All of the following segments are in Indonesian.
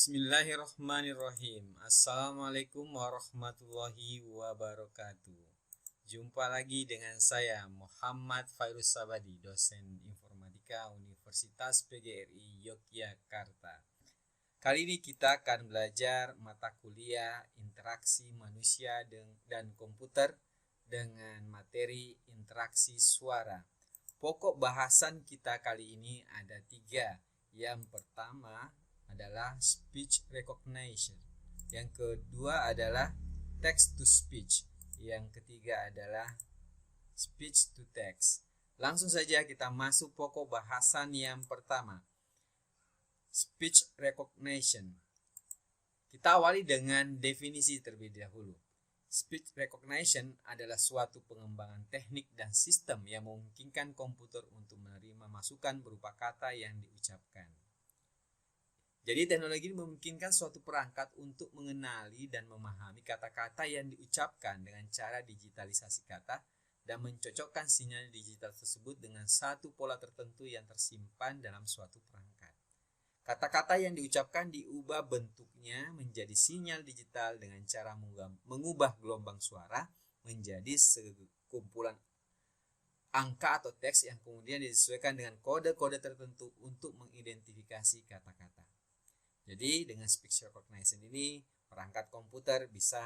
Bismillahirrahmanirrahim. Assalamualaikum warahmatullahi wabarakatuh. Jumpa lagi dengan saya Muhammad Fairuz Sabadi, dosen informatika Universitas PGRI Yogyakarta. Kali ini kita akan belajar mata kuliah interaksi manusia dan komputer dengan materi interaksi suara. Pokok bahasan kita kali ini ada 3. Yang pertama adalah speech recognition. Yang kedua adalah text to speech. Yang ketiga adalah speech to text. Langsung saja kita masuk pokok bahasan yang pertama. Speech recognition. Kita awali dengan definisi terlebih dahulu. Speech recognition adalah suatu pengembangan teknik dan sistem yang memungkinkan komputer untuk menerima masukan berupa kata yang diucapkan. Jadi teknologi ini memungkinkan suatu perangkat untuk mengenali dan memahami kata-kata yang diucapkan dengan cara digitalisasi kata dan mencocokkan sinyal digital tersebut dengan satu pola tertentu yang tersimpan dalam suatu perangkat. Kata-kata yang diucapkan diubah bentuknya menjadi sinyal digital dengan cara mengubah gelombang suara menjadi sekumpulan angka atau teks yang kemudian disesuaikan dengan kode-kode tertentu untuk mengidentifikasi kata-kata. Jadi dengan speech recognition ini perangkat komputer bisa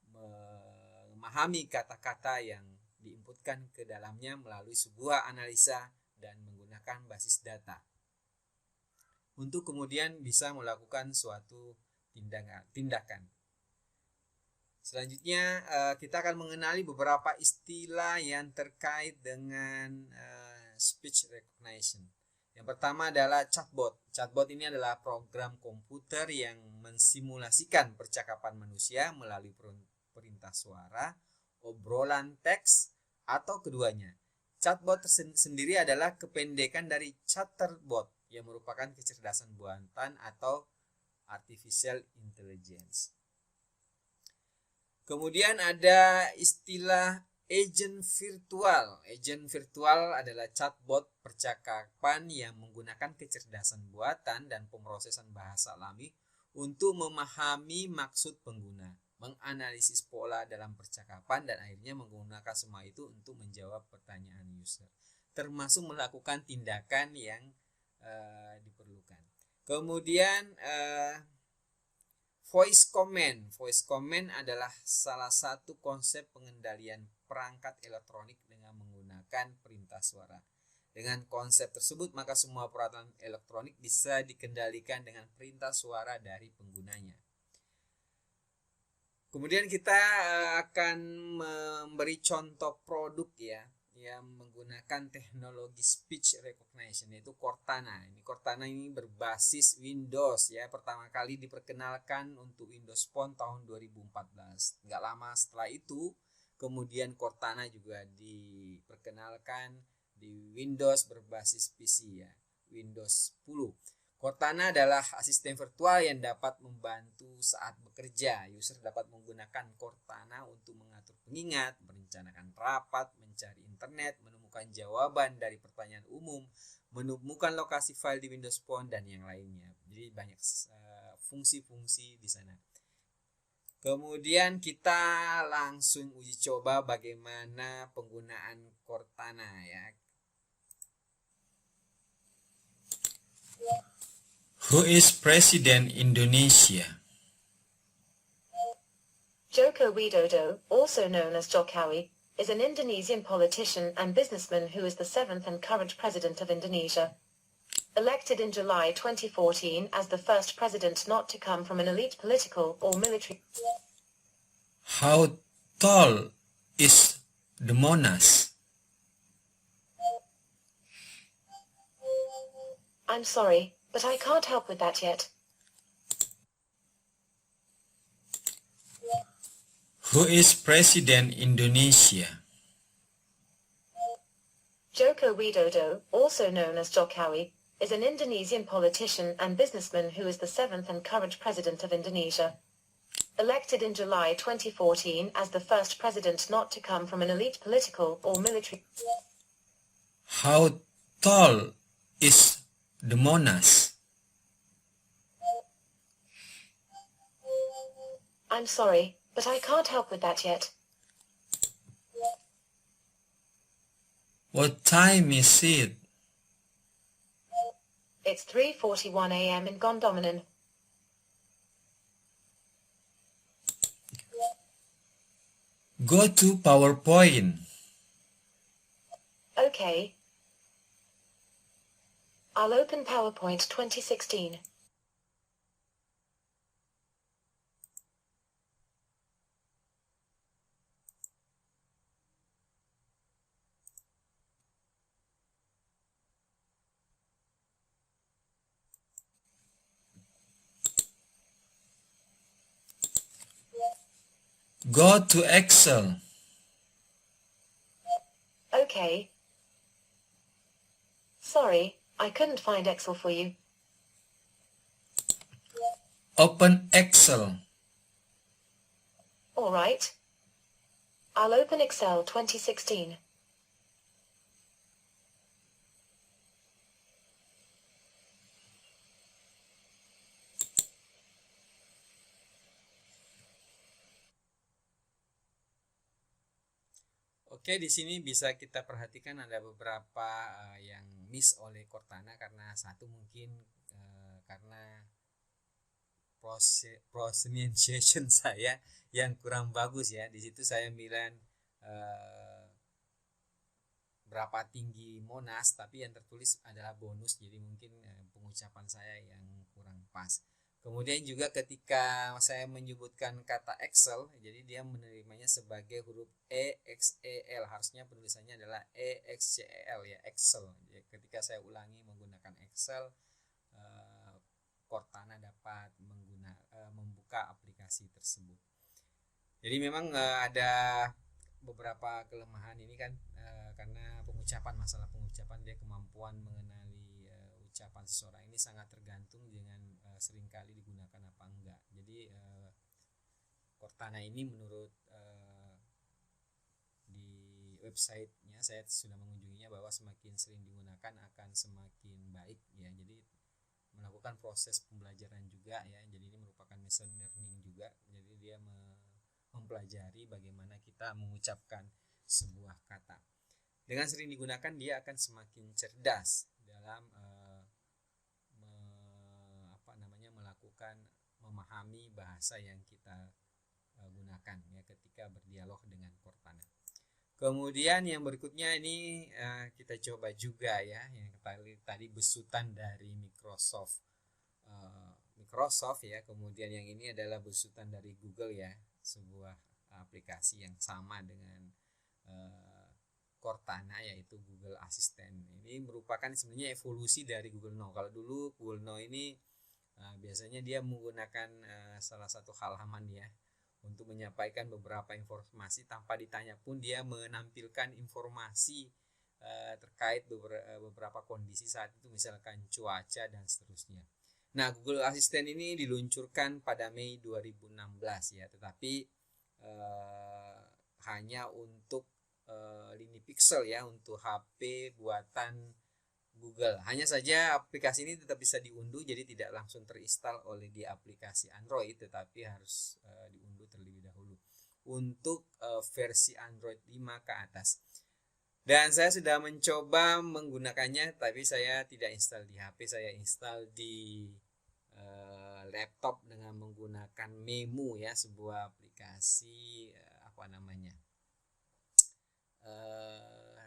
memahami kata-kata yang diinputkan ke dalamnya melalui sebuah analisa dan menggunakan basis data untuk kemudian bisa melakukan suatu tindakan. Selanjutnya kita akan mengenali beberapa istilah yang terkait dengan speech recognition. Yang pertama adalah chatbot. Chatbot ini adalah program komputer yang mensimulasikan percakapan manusia melalui perintah suara, obrolan teks, atau keduanya. Chatbot sendiri adalah kependekan dari chatterbot yang merupakan kecerdasan buatan atau artificial intelligence. Kemudian ada istilah agent virtual. Agent virtual adalah chatbot percakapan yang menggunakan kecerdasan buatan dan pemrosesan bahasa alami untuk memahami maksud pengguna, menganalisis pola dalam percakapan, dan akhirnya menggunakan semua itu untuk menjawab pertanyaan user, termasuk melakukan tindakan yang diperlukan. Kemudian voice command. Voice command adalah salah satu konsep pengendalian perangkat elektronik dengan menggunakan perintah suara. Dengan konsep tersebut, maka semua peralatan elektronik bisa dikendalikan dengan perintah suara dari penggunanya. Kemudian kita akan memberi contoh produk yang menggunakan teknologi speech recognition, yaitu Cortana. Cortana ini berbasis Windows pertama kali diperkenalkan untuk Windows Phone tahun 2014. Nggak lama setelah itu kemudian Cortana juga diperkenalkan di Windows berbasis PC Windows 10. Cortana adalah asisten virtual yang dapat membantu saat bekerja. User dapat menggunakan Cortana untuk mengatur pengingat, merencanakan rapat, mencari internet, menemukan jawaban dari pertanyaan umum, menemukan lokasi file di Windows Phone, dan yang lainnya. Jadi banyak fungsi-fungsi di sana. Kemudian kita langsung uji coba bagaimana penggunaan Cortana Who is President Indonesia? Joko Widodo, also known as Jokowi, is an Indonesian politician and businessman who is the 7th and current president of Indonesia. Elected in July 2014 as the first president not to come from an elite political or military. How tall is the Monas? I'm sorry, but I can't help with that yet. Who is President Indonesia? Joko Widodo, also known as Jokowi, is an Indonesian politician and businessman who is the 7th and current president of Indonesia. Elected in July 2014 as the first president not to come from an elite political or military. How tall is the Monas? I'm sorry, but I can't help with that yet. What time is it? It's 3:41 a.m. in Gondominen. Go to PowerPoint. Okay. I'll open PowerPoint 2016. Go to Excel. Okay. Sorry, I couldn't find Excel for you. Open Excel. All right. I'll open Excel 2016. Oke, di sini bisa kita perhatikan ada beberapa yang miss oleh Cortana karena satu mungkin karena pronunciation saya yang kurang bagus ya. Di situ saya bilang berapa tinggi Monas, tapi yang tertulis adalah bonus, jadi mungkin pengucapan saya yang kurang pas. Kemudian juga ketika saya menyebutkan kata Excel, jadi dia menerimanya sebagai huruf EXEL, harusnya penulisannya adalah EXCEL ya, Excel. Jadi ketika saya ulangi menggunakan Excel, Cortana dapat membuka aplikasi tersebut. Jadi memang ada beberapa kelemahan ini kan karena masalah pengucapan, dia kemampuan mengenali ucapan seseorang ini sangat tergantung dengan seringkali digunakan apa enggak. Jadi Cortana ini menurut di websitenya, saya sudah mengunjunginya, bahwa semakin sering digunakan akan semakin baik ya. Jadi melakukan proses pembelajaran juga ya. Jadi ini merupakan machine learning juga. Jadi dia mempelajari bagaimana kita mengucapkan sebuah kata. Dengan sering digunakan, dia akan semakin cerdas dalam melakukan memahami bahasa yang kita gunakan ya ketika berdialog dengan Cortana. Kemudian yang berikutnya ini kita coba juga ya, yang tadi besutan dari Microsoft ya. Kemudian yang ini adalah besutan dari Google ya, sebuah aplikasi yang sama dengan Cortana, yaitu Google Assistant. Ini merupakan sebenarnya evolusi dari Google Now. Kalau dulu Google Now ini biasanya dia menggunakan salah satu halaman ya untuk menyampaikan beberapa informasi, tanpa ditanya pun dia menampilkan informasi terkait beberapa kondisi saat itu, misalkan cuaca dan seterusnya. Nah, Google Assistant ini diluncurkan pada Mei 2016 ya, tetapi hanya untuk lini pixel ya, untuk HP buatan Google. Hanya saja aplikasi ini tetap bisa diunduh, jadi tidak langsung terinstall oleh di aplikasi Android, tetapi harus diunduh terlebih dahulu untuk versi Android 5 ke atas. Dan saya sudah mencoba menggunakannya, tapi saya tidak install di HP, saya install di laptop dengan menggunakan Memo ya, sebuah aplikasi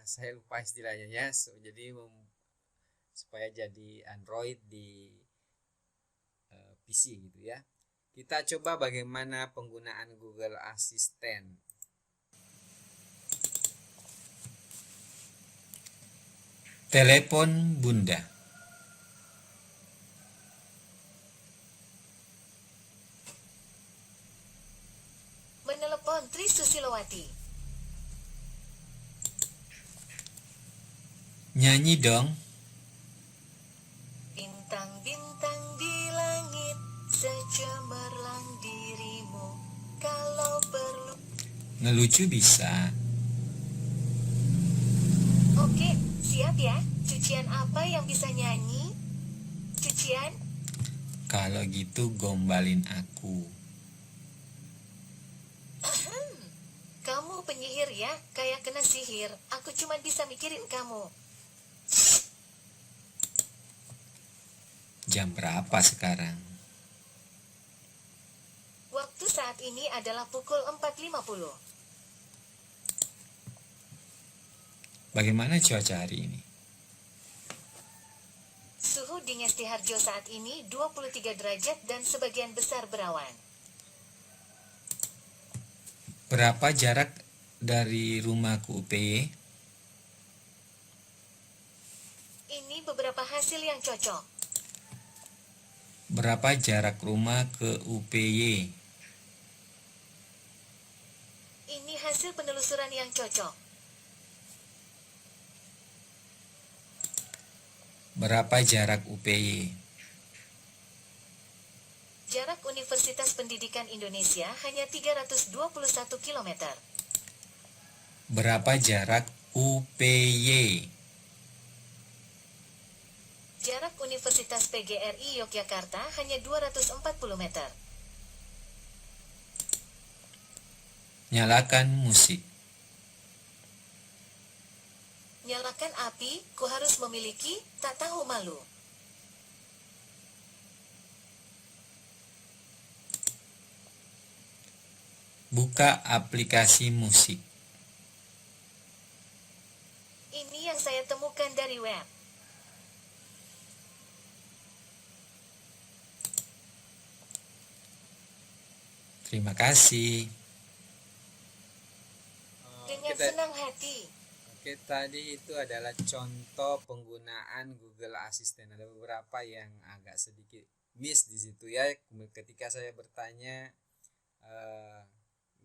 saya lupa istilahnya ya. Jadi supaya jadi Android di PC gitu ya. Kita coba bagaimana penggunaan Google Assistant. Telepon Bunda. Menelepon Tri Susilowati. Nyanyi dong. Bintang-bintang di langit secemerlang dirimu, kalau perlu. Ngelucu bisa. Oke, siap ya. Cucian apa yang bisa nyanyi? Cucian? Kalau gitu gombalin aku. penyihir ya, kayak kena sihir, aku cuma bisa mikirin kamu. Jam berapa sekarang? Waktu saat ini adalah pukul 4.50. Bagaimana cuaca hari ini? Suhu di Ngestiharjo saat ini 23 derajat dan sebagian besar berawan. Berapa jarak dari rumah ke UPY? Ini beberapa hasil yang cocok. Berapa jarak rumah ke UPY? Ini hasil penelusuran yang cocok. Berapa jarak UPY? Jarak Universitas Pendidikan Indonesia hanya 321 km. Berapa jarak UPY? Jarak Universitas PGRI Yogyakarta hanya 240 meter. Nyalakan musik. Nyalakan api, ku harus memiliki, tak tahu malu. Buka aplikasi musik. Ini yang saya temukan dari web. Terima kasih. Dengan senang hati. Oke, tadi itu adalah contoh penggunaan Google Assistant. Ada beberapa yang agak sedikit miss di situ ya. Ketika saya bertanya,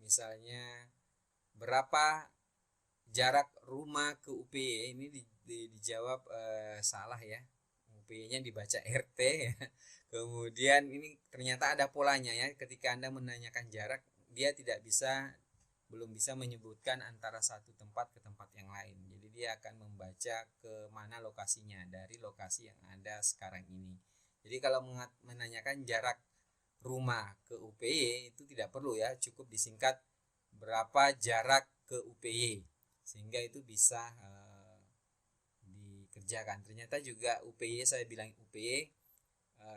misalnya berapa jarak rumah ke UPY, ini dijawab salah ya. UPY-nya dibaca RT ya. Kemudian ini ternyata ada polanya ya. Ketika Anda menanyakan jarak, dia belum bisa menyebutkan antara satu tempat ke tempat yang lain. Jadi dia akan membaca ke mana lokasinya dari lokasi yang ada sekarang ini. Jadi kalau menanyakan jarak rumah ke UPY itu tidak perlu ya, cukup disingkat berapa jarak ke UPY sehingga itu bisa dikerjakan. Ternyata juga UPY, saya bilang UPY,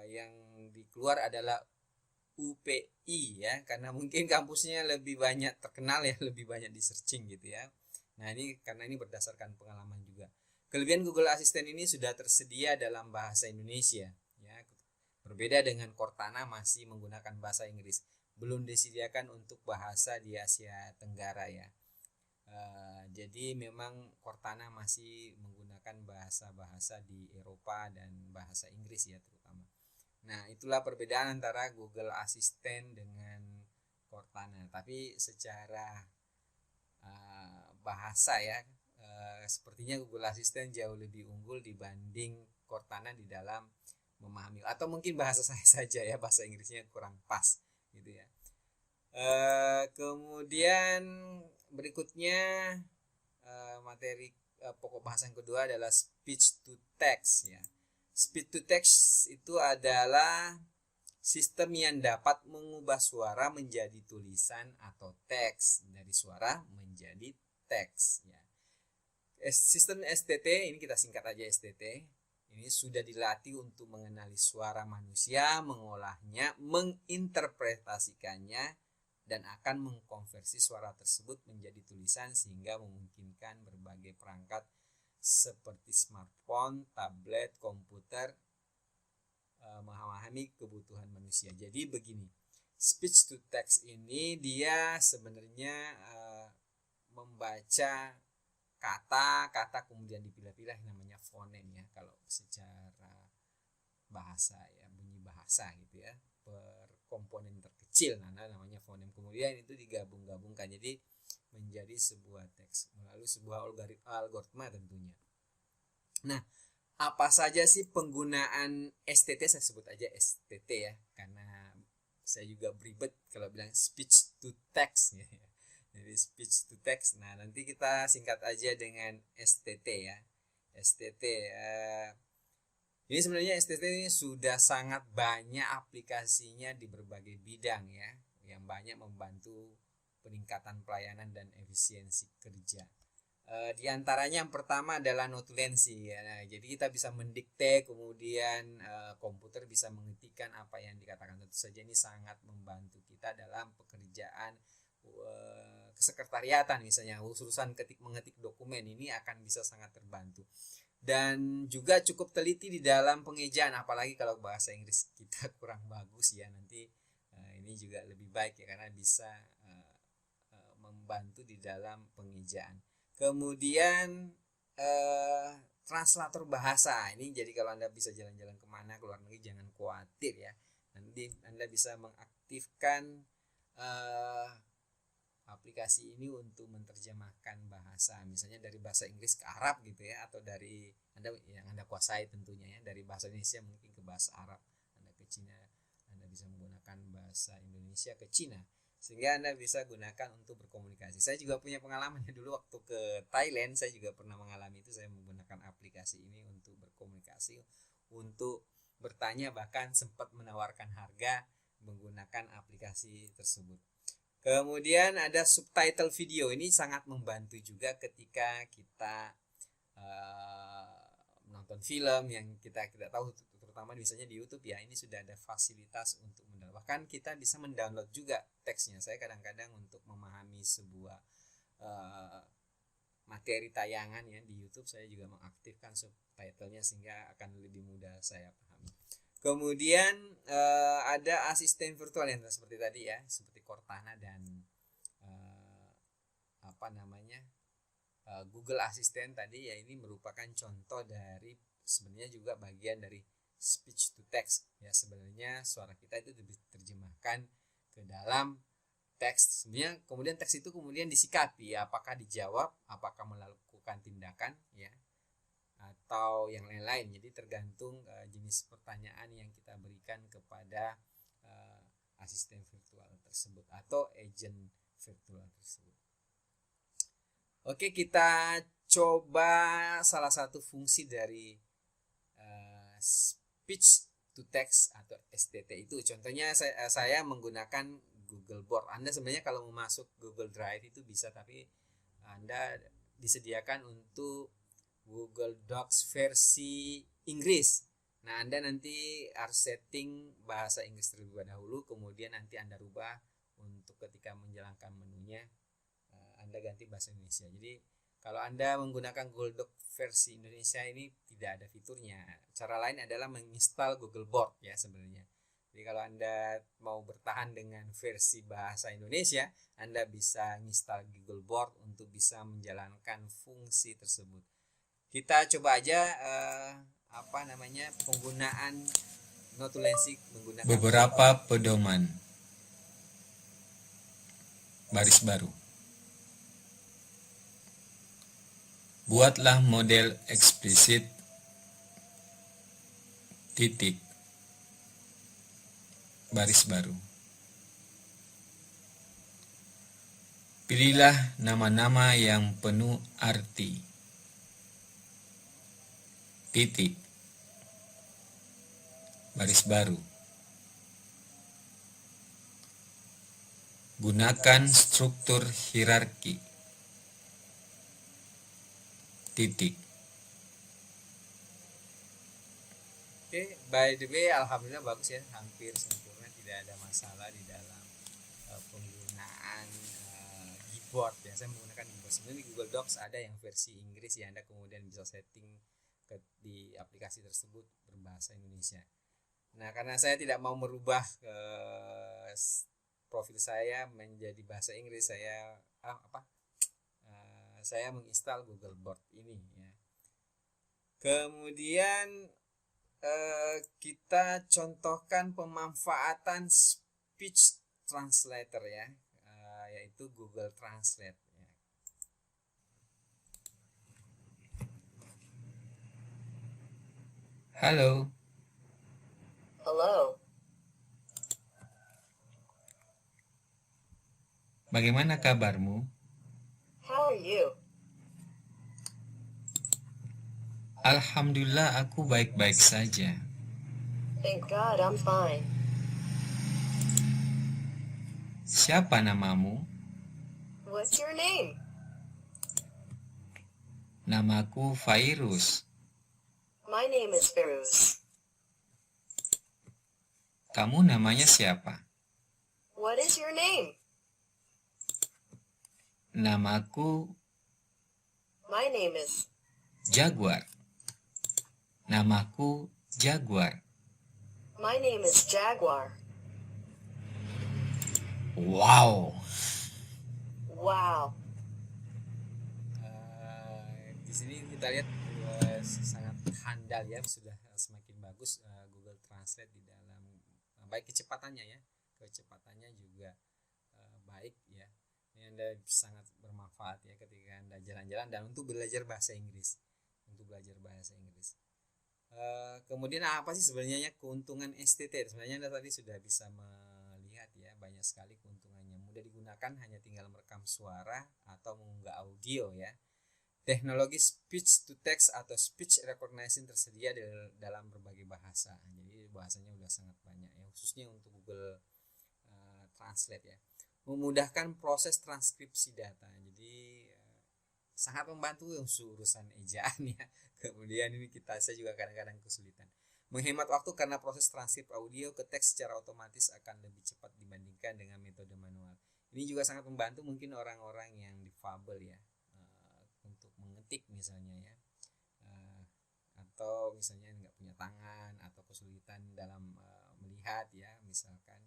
yang dikeluar adalah UPI ya, karena mungkin kampusnya lebih banyak terkenal ya, lebih banyak di searching gitu ya. Nah ini karena ini berdasarkan pengalaman juga. Kelebihan Google Assistant ini sudah tersedia dalam bahasa Indonesia ya. Berbeda dengan Cortana masih menggunakan bahasa Inggris. Belum disediakan untuk bahasa di Asia Tenggara ya. Jadi memang Cortana masih menggunakan bahasa-bahasa di Eropa dan bahasa Inggris ya terutama. Nah itulah perbedaan antara Google Assistant dengan Cortana. Tapi secara bahasa ya, sepertinya Google Assistant jauh lebih unggul dibanding Cortana di dalam memahami. Atau mungkin bahasa saya saja ya, bahasa Inggrisnya kurang pas gitu ya. Kemudian berikutnya materi pokok bahasan kedua adalah speech to text ya. Speech to text itu adalah sistem yang dapat mengubah suara menjadi tulisan atau teks, dari suara menjadi teks ya. Sistem STT ini kita singkat aja STT. Ini sudah dilatih untuk mengenali suara manusia, mengolahnya, menginterpretasikannya, dan akan mengkonversi suara tersebut menjadi tulisan sehingga memungkinkan berbagai perangkat seperti smartphone, tablet, komputer memahami kebutuhan manusia. Jadi begini, speech to text ini dia sebenarnya membaca kata-kata kemudian dipilah-pilah, namanya fonem ya kalau secara bahasa ya, bunyi bahasa gitu ya, per komponen terkecil namanya fonem, kemudian itu digabung-gabungkan jadi menjadi sebuah teks melalui sebuah algoritma tentunya. Nah, apa saja sih penggunaan STT? Saya sebut aja STT ya, karena saya juga beribet kalau bilang speech to text ya. Jadi speech to text. Nah, nanti kita singkat aja dengan STT ya. STT. Ini sebenarnya STT ini sudah sangat banyak aplikasinya di berbagai bidang ya, yang banyak membantu peningkatan pelayanan dan efisiensi kerja. Di antaranya yang pertama adalah notulensi ya. Nah, jadi kita bisa mendikte, kemudian komputer bisa mengetikkan apa yang dikatakan. Tentu saja ini sangat membantu kita dalam pekerjaan kesekretariatan, misalnya urusan mengetik dokumen ini akan bisa sangat terbantu. Dan juga cukup teliti di dalam pengejaan, apalagi kalau bahasa Inggris kita kurang bagus ya, nanti ini juga lebih baik ya, karena bisa membantu di dalam pengejaan. Kemudian translator bahasa ini, jadi kalau Anda bisa jalan-jalan kemana ke luar negeri jangan khawatir ya, nanti Anda bisa mengaktifkan aplikasi ini untuk menerjemahkan bahasa, misalnya dari bahasa Inggris ke Arab gitu ya, atau dari yang Anda kuasai tentunya ya, dari bahasa Indonesia mungkin ke bahasa Arab. Anda ke Cina, Anda bisa menggunakan bahasa Indonesia ke Cina, sehingga Anda bisa gunakan untuk berkomunikasi. Saya juga punya pengalaman ya, dulu waktu ke Thailand saya juga pernah mengalami itu. Saya menggunakan aplikasi ini untuk berkomunikasi, untuk bertanya, bahkan sempat menawarkan harga menggunakan aplikasi tersebut. Kemudian ada subtitle video, ini sangat membantu juga ketika kita menonton film yang kita tahu, terutama misalnya di YouTube ya, ini sudah ada fasilitas untuk mendownload. Bahkan kita bisa mendownload juga teksnya. Saya kadang-kadang untuk memahami sebuah materi tayangan ya di YouTube, saya juga mengaktifkan subtitlenya sehingga akan lebih mudah saya pahami. Kemudian ada asisten virtual yang seperti tadi ya, seperti Cortana dan Google Assistant tadi ya. Ini merupakan contoh dari, sebenarnya juga bagian dari speech to text ya. Sebenarnya suara kita itu diterjemahkan ke dalam teks. Sebenarnya kemudian teks itu kemudian disikapi, apakah dijawab, apakah melakukan tindakan ya, atau yang lain-lain. Jadi tergantung jenis pertanyaan yang kita berikan kepada asisten virtual tersebut atau agent virtual tersebut. Oke, kita coba salah satu fungsi dari speech to text atau STT itu. Contohnya saya menggunakan Google Board. Anda sebenarnya kalau mau masuk Google Drive itu bisa, tapi Anda disediakan untuk Google Docs versi Inggris. Nah, Anda nanti harus setting bahasa Inggris terlebih dahulu, kemudian nanti Anda rubah untuk ketika menjalankan menunya Anda ganti bahasa Indonesia. Jadi kalau Anda menggunakan Google Doc versi Indonesia ini tidak ada fiturnya. Cara lain adalah menginstal Google Board ya sebenarnya. Jadi kalau Anda mau bertahan dengan versi bahasa Indonesia, Anda bisa menginstal Google Board untuk bisa menjalankan fungsi tersebut. Kita coba aja penggunaan notulensi menggunakan beberapa pedoman. Baris baru. Buatlah model eksplisit titik baris baru. Pilihlah nama-nama yang penuh arti. Titik baris baru. Gunakan struktur hierarki. Titik. Oke, by the way, alhamdulillah bagus ya, hampir sempurna, tidak ada masalah di dalam penggunaan keyboard ya. Saya menggunakan keyboard. Sebenarnya di Google Docs ada yang versi Inggris ya, Anda kemudian bisa setting di aplikasi tersebut berbahasa Indonesia. Nah, karena saya tidak mau merubah profil saya menjadi bahasa Inggris, saya menginstal Google Board ini ya. Kemudian kita contohkan pemanfaatan speech translator ya, yaitu Google Translate ya. Halo. Hello. Bagaimana kabarmu? How are you? Alhamdulillah, aku baik-baik saja. Thank God I'm fine. Siapa namamu? What's your name? Namaku Fairuz. My name is Firuz. Kamu namanya siapa? What is your name? Namaku My name is. Jaguar. Namaku Jaguar. My name is Jaguar. Wow. Wow. Di sini kita lihat sangat handal ya, sudah semakin bagus Google Translate di dalam baik kecepatannya ya, kecepatannya juga baik ya. Ini Anda sangat bermanfaat ya ketika Anda jalan-jalan dan untuk belajar bahasa Inggris. Kemudian apa sih sebenarnya keuntungan STT? Sebenarnya Anda tadi sudah bisa melihat ya, banyak sekali keuntungannya. Mudah digunakan, hanya tinggal merekam suara atau mengunggah audio ya. Teknologi speech to text atau speech recognition tersedia dalam berbagai bahasa. Jadi bahasanya udah sangat banyak ya, khususnya untuk Google Translate ya. Memudahkan proses transkripsi data. Jadi sangat membantu urusan ejaan ya. Kemudian ini saya juga kadang-kadang kesulitan. Menghemat waktu karena proses transkrip audio ke teks secara otomatis akan lebih cepat dibandingkan dengan metode manual. Ini juga sangat membantu mungkin orang-orang yang difabel ya, untuk mengetik misalnya ya, atau misalnya nggak punya tangan atau kesulitan dalam melihat ya misalkan,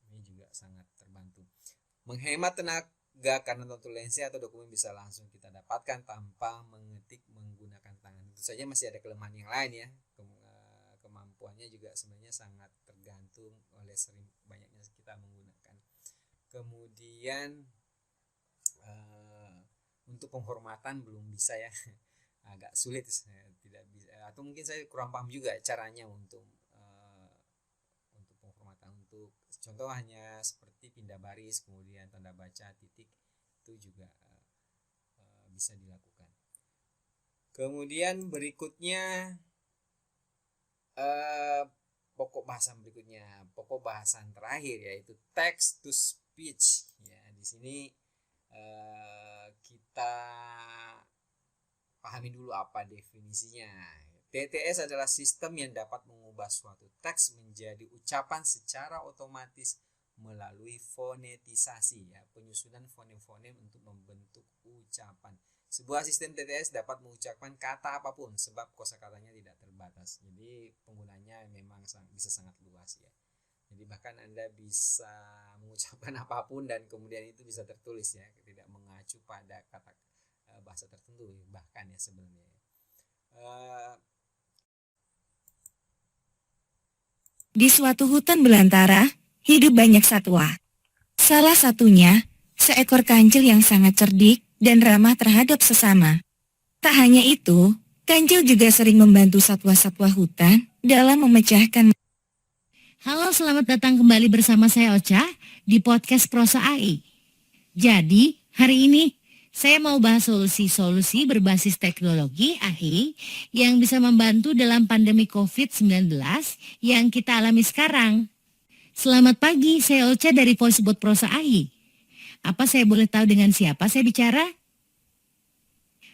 ini juga sangat terbantu. Menghemat tenaga karena turbulensi atau dokumen bisa langsung kita dapatkan tanpa mengetik menggunakan tangan. Tentu saja masih ada kelemahan yang lain ya, kemampuannya juga sebenarnya sangat tergantung oleh sering banyaknya kita menggunakan. Kemudian untuk penghormatan belum bisa ya, agak sulit, tidak bisa, atau mungkin saya kurang paham juga caranya untuk penghormatan. Untuk contoh hanya seperti pindah baris, kemudian tanda baca, titik, itu juga bisa dilakukan. Kemudian berikutnya pokok bahasan terakhir yaitu text to speech ya. Di sini kita pahami dulu apa definisinya. TTS adalah sistem yang dapat mengubah suatu teks menjadi ucapan secara otomatis melalui fonetisasi ya, penyusunan fonem-fonem untuk membentuk ucapan. Sebuah sistem TTS dapat mengucapkan kata apapun sebab kosakatanya tidak terbatas. Jadi penggunanya memang bisa sangat luas ya. Jadi bahkan Anda bisa mengucapkan apapun dan kemudian itu bisa tertulis ya, tidak mengacu pada kata bahasa tertentu bahkan ya sebenarnya. Di suatu hutan belantara, hidup banyak satwa. Salah satunya, seekor kancil yang sangat cerdik dan ramah terhadap sesama. Tak hanya itu, kancil juga sering membantu satwa-satwa hutan dalam memecahkan. Halo, selamat datang kembali bersama saya Ocha di podcast Prosa AI. Jadi, hari ini saya mau bahas solusi-solusi berbasis teknologi AI yang bisa membantu dalam pandemi COVID-19 yang kita alami sekarang. Selamat pagi, saya Ocha dari Voicebot Prosa AI. Apa saya boleh tahu dengan siapa saya bicara?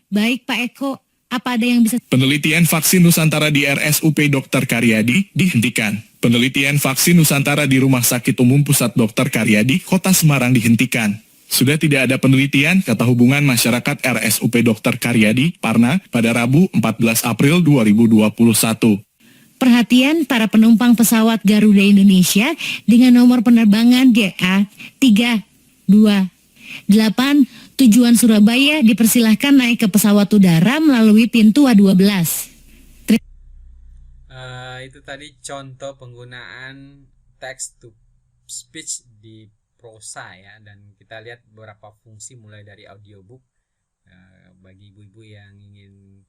Baik Pak Eko, apa ada yang bisa... Penelitian vaksin Nusantara di RSUP Dr. Karyadi dihentikan. Penelitian vaksin Nusantara di Rumah Sakit Umum Pusat Dr. Karyadi, Kota Semarang dihentikan. Sudah tidak ada penelitian, kata Hubungan Masyarakat RSUP Dr. Karyadi, Parna, pada Rabu 14 April 2021. Perhatian para penumpang pesawat Garuda Indonesia dengan nomor penerbangan DA 328 tujuan Surabaya dipersilahkan naik ke pesawat udara melalui pintu A12. Itu tadi contoh penggunaan text to speech di prosa ya, dan kita lihat beberapa fungsi mulai dari audiobook bagi ibu-ibu yang ingin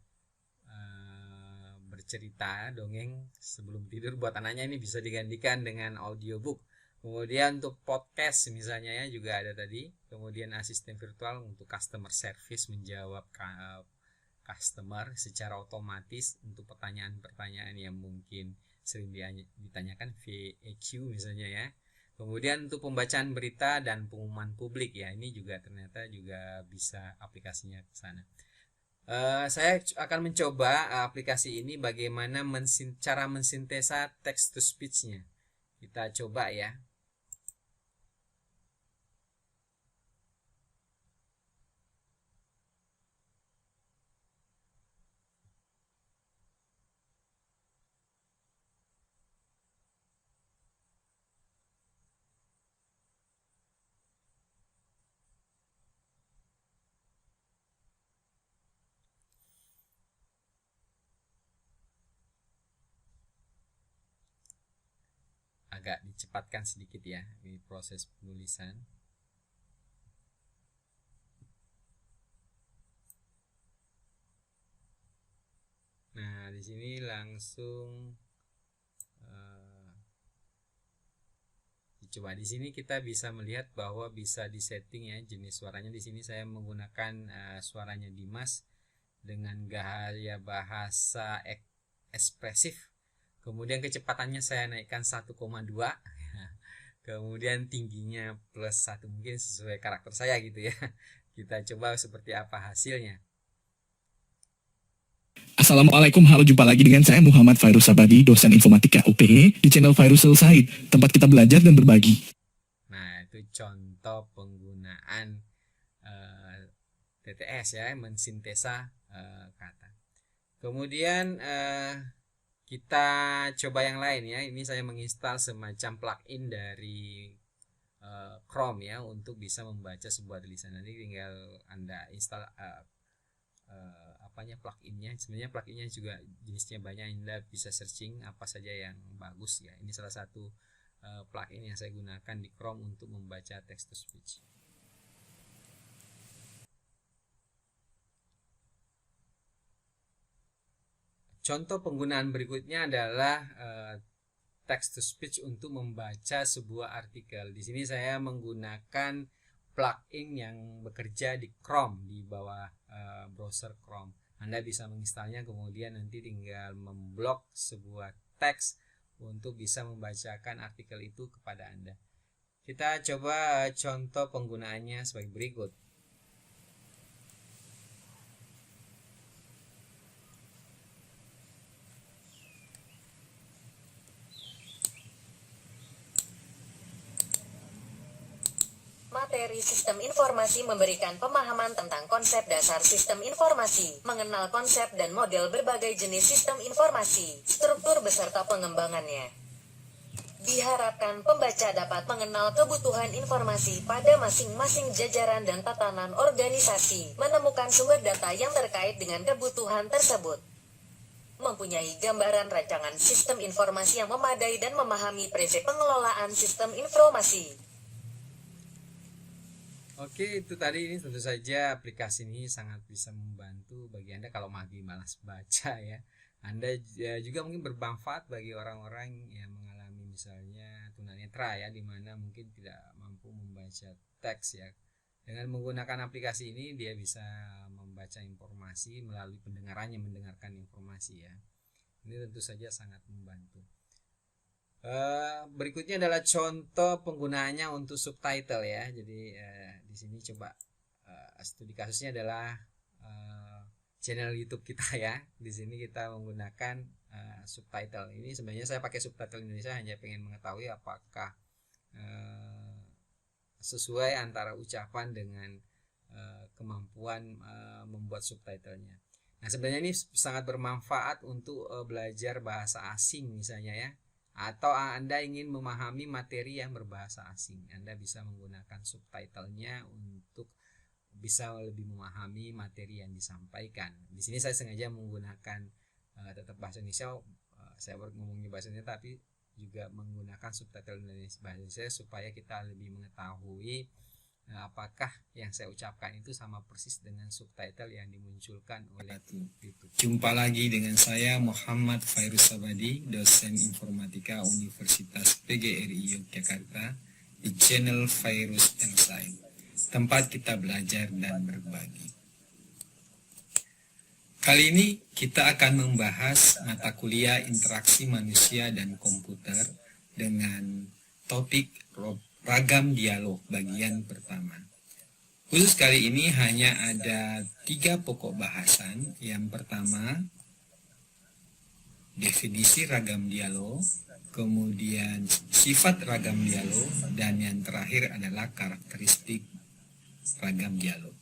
bercerita dongeng sebelum tidur buat anaknya, ini bisa digantikan dengan audiobook. Kemudian untuk podcast misalnya ya juga ada tadi. Kemudian asisten virtual untuk customer service, menjawab customer secara otomatis untuk pertanyaan-pertanyaan yang mungkin sering ditanyakan, FAQ misalnya ya. Kemudian untuk pembacaan berita dan pengumuman publik ya, ini juga ternyata juga bisa aplikasinya ke sana. Saya akan mencoba aplikasi ini bagaimana cara mensintesa text to speech-nya. Kita coba ya. Agak dicepatkan sedikit ya di proses penulisan. Nah, di sini langsung coba di sini kita bisa melihat bahwa bisa disetting ya jenis suaranya. Di sini saya menggunakan suaranya Dimas dengan gaya bahasa ekspresif. Kemudian kecepatannya saya naikkan 1,2. Kemudian tingginya +1, mungkin sesuai karakter saya gitu ya. Kita coba seperti apa hasilnya. Assalamualaikum, halo, jumpa lagi dengan saya Muhammad Fairuz Sabadi, dosen informatika UPE di channel Fairuz Said, tempat kita belajar dan berbagi. Nah, itu contoh penggunaan TTS ya, mensintesa kata. Kemudian kita coba yang lain ya. Ini saya menginstal semacam plugin dari Chrome ya untuk bisa membaca sebuah tulisan. Nanti tinggal Anda install pluginnya. Sebenarnya pluginnya juga jenisnya banyak, Anda bisa searching apa saja yang bagus ya. Ini salah satu plugin yang saya gunakan di Chrome untuk membaca text to speech. Contoh penggunaan berikutnya adalah text to speech untuk membaca sebuah artikel. Di sini saya menggunakan plugin yang bekerja di Chrome, di bawah browser Chrome. Anda bisa menginstalnya, kemudian nanti tinggal memblok sebuah teks untuk bisa membacakan artikel itu kepada Anda. Kita coba contoh penggunaannya sebagai berikut. Materi sistem informasi memberikan pemahaman tentang konsep dasar sistem informasi, mengenal konsep dan model berbagai jenis sistem informasi, struktur beserta pengembangannya. Diharapkan pembaca dapat mengenal kebutuhan informasi pada masing-masing jajaran dan tatanan organisasi, menemukan sumber data yang terkait dengan kebutuhan tersebut, mempunyai gambaran rancangan sistem informasi yang memadai dan memahami prinsip pengelolaan sistem informasi. Oke, itu tadi. Ini tentu saja aplikasi ini sangat bisa membantu bagi Anda kalau lagi malas baca ya. Anda juga mungkin bermanfaat bagi orang-orang yang mengalami misalnya tunanetra ya, di mana mungkin tidak mampu membaca teks ya. Dengan menggunakan aplikasi ini dia bisa membaca informasi melalui pendengarannya, mendengarkan informasi ya. Ini tentu saja sangat membantu. Berikutnya adalah contoh penggunaannya untuk subtitle ya. Jadi di sini coba studi kasusnya adalah channel YouTube kita ya. Di sini kita menggunakan subtitle. Ini sebenarnya saya pakai subtitle Indonesia hanya pengen mengetahui apakah sesuai antara ucapan dengan kemampuan membuat subtitlenya. Nah, sebenarnya ini sangat bermanfaat untuk belajar bahasa asing misalnya ya. Atau Anda ingin memahami materi yang berbahasa asing, Anda bisa menggunakan subtitlenya untuk bisa lebih memahami materi yang disampaikan. Di sini saya sengaja menggunakan tetap bahasa Indonesia, saya ngomongnya bahasa Indonesia tapi juga menggunakan subtitle Indonesia bahasa Indonesia supaya kita lebih mengetahui apakah yang saya ucapkan itu sama persis dengan subtitle yang dimunculkan oleh YouTube. Jumpa lagi dengan saya Muhammad Fairuz Sabadi, dosen informatika Universitas PGRI Yogyakarta di channel Fairuz Said, tempat kita belajar dan berbagi. Kali ini kita akan membahas mata kuliah interaksi manusia dan komputer dengan topik robot Ragam dialog bagian pertama. Khusus kali ini hanya ada 3 pokok bahasan. Yang pertama, definisi ragam dialog, kemudian sifat ragam dialog, dan yang terakhir adalah karakteristik ragam dialog.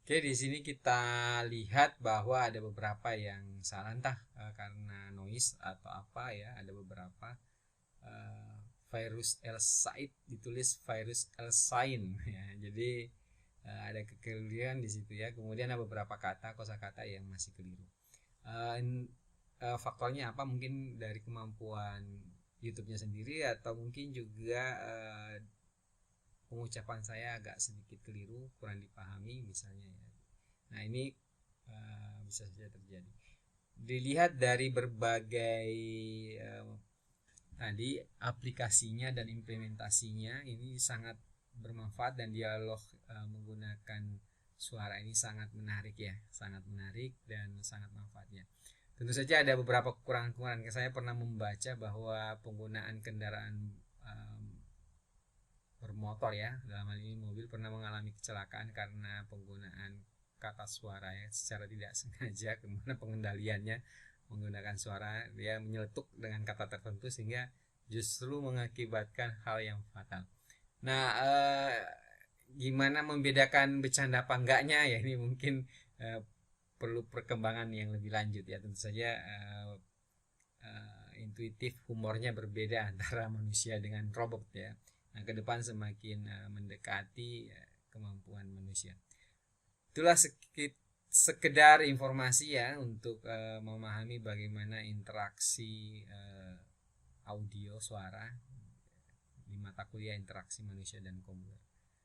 Oke, di sini kita lihat bahwa ada beberapa yang salah, entah karena noise atau apa ya. Ada beberapa Virus El Said ditulis Virus El Sain ya. Jadi ada kekeliruan di situ ya. Kemudian ada beberapa kosakata yang masih keliru. Faktornya apa? Mungkin dari kemampuan YouTube-nya sendiri, atau mungkin juga pengucapan saya agak sedikit keliru, kurang dipahami misalnya ya. Nah, ini bisa saja terjadi. Dilihat dari berbagai tadi aplikasinya dan implementasinya, ini sangat bermanfaat, dan dialog menggunakan suara ini sangat menarik ya, sangat menarik dan sangat manfaatnya. Tentu saja ada beberapa kekurangan-kekurangan. Saya pernah membaca bahwa penggunaan kendaraan bermotor ya, dalam hal ini mobil, pernah mengalami kecelakaan karena penggunaan kata suara ya, secara tidak sengaja. Kemudian pengendaliannya menggunakan suara, dia menyeletuk dengan kata tertentu sehingga justru mengakibatkan hal yang fatal. Nah, gimana membedakan bercanda apa enggaknya ya, ini mungkin perlu perkembangan yang lebih lanjut ya. Tentu saja intuitif humornya berbeda antara manusia dengan robot ya. Nah, ke depan semakin mendekati kemampuan manusia. Itulah sekedar informasi ya, untuk memahami bagaimana interaksi audio suara di mata kuliah interaksi manusia dan komputer.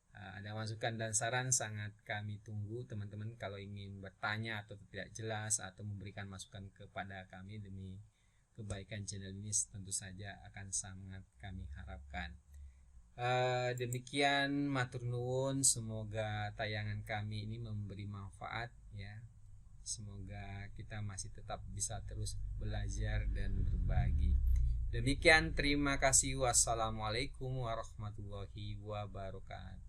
Ada masukan dan saran sangat kami tunggu teman-teman. Kalau ingin bertanya atau tidak jelas atau memberikan masukan kepada kami demi kebaikan channel ini, tentu saja akan sangat kami harapkan. Demikian, matur nuwun, semoga tayangan kami ini memberi manfaat ya. Semoga kita masih tetap bisa terus belajar dan berbagi. Demikian, terima kasih. Wassalamualaikum warahmatullahi wabarakatuh.